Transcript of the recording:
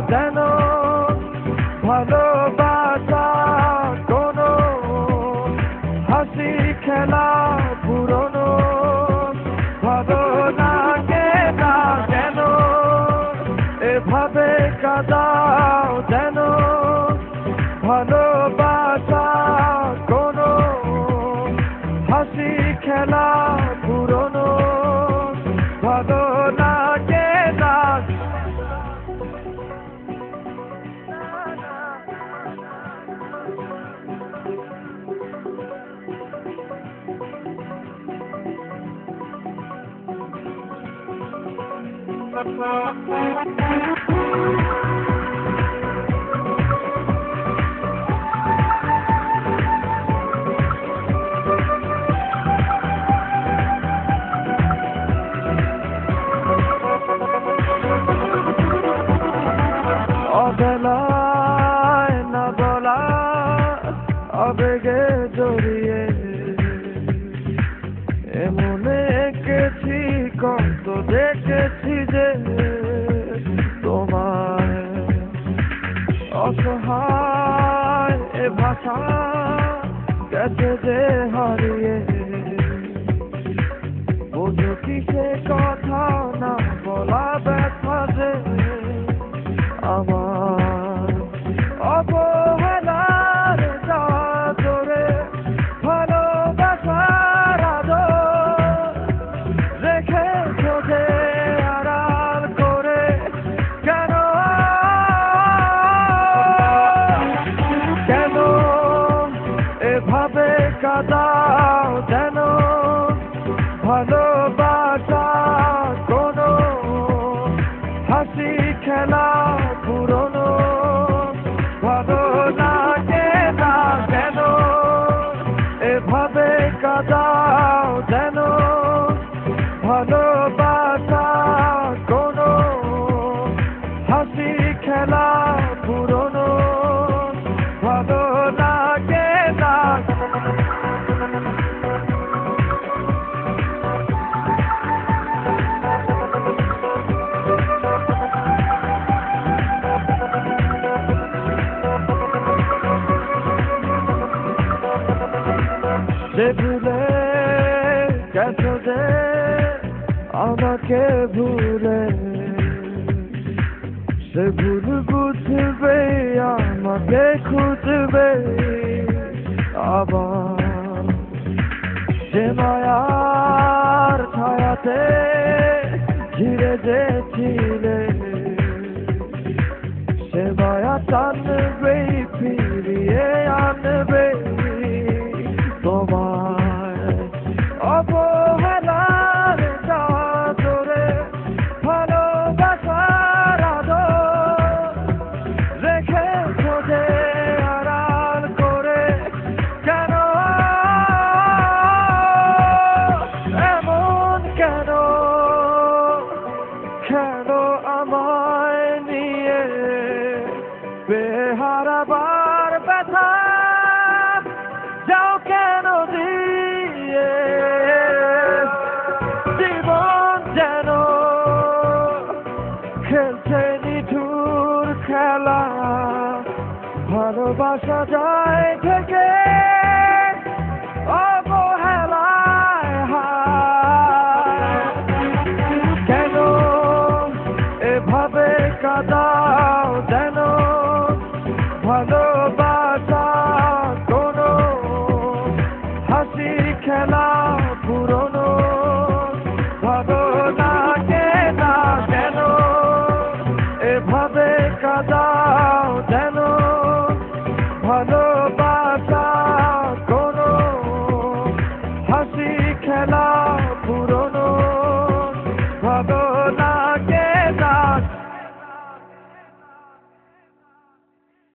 যেন ভালোবাসা কোনো হাসি খেলা পুরনো ভালো লাগে না কেন এভাবে কাঁদাও যেন ভালোবাসা কোনো হাসি খেলা পুরনো ভালো লাগে না অবেলায় না বলা আবেগে জড়িয়ে এমনে এঁকেছি কত দেখেছি যে তোমায় অসহায় এ ভাষা গেছে যে হারিয়ে বুঝো কি সে কথা না বলা ব্যথা যে আমার অবহেলার চাদরে ভালোবাসার আদর রেখেছ যে আড়াল করে কেন কেন এভাবে কাঁদাও যেন ভালোবাসা কোনো হাসি খেলা পুরনো ভালো লাগে না কেন এভাবে কাঁদাও যেন ভালোবাসা কোনো হাসি খেলা পুরনো ভালো লাগে না যে ভুলে গেছো যে আমাকে ভুলে সে ভুল বুঝবে আমাকে খুঁজবে আবার সে মায়ার ছায়াতে ঘিরে যে ছিলে সে মায়া টানবে ফিরিয়ে আনবে তোমায় অবহেলার চাদরে ভালোবাসার আদর রেখেছ যে আড়াল করে কেন এমন কেন কেন আমায় নিয়ে বেহারাবার ব্যথা যাও কেন দিয়ে জীবন যেন খেলছে নিঠুর খেলা ভালোবাসা যায় থেকে অবহেলায় কেন এভাবে কাঁদাও যেন ভালোবাসা কোনো হাসি খেলা পুরনো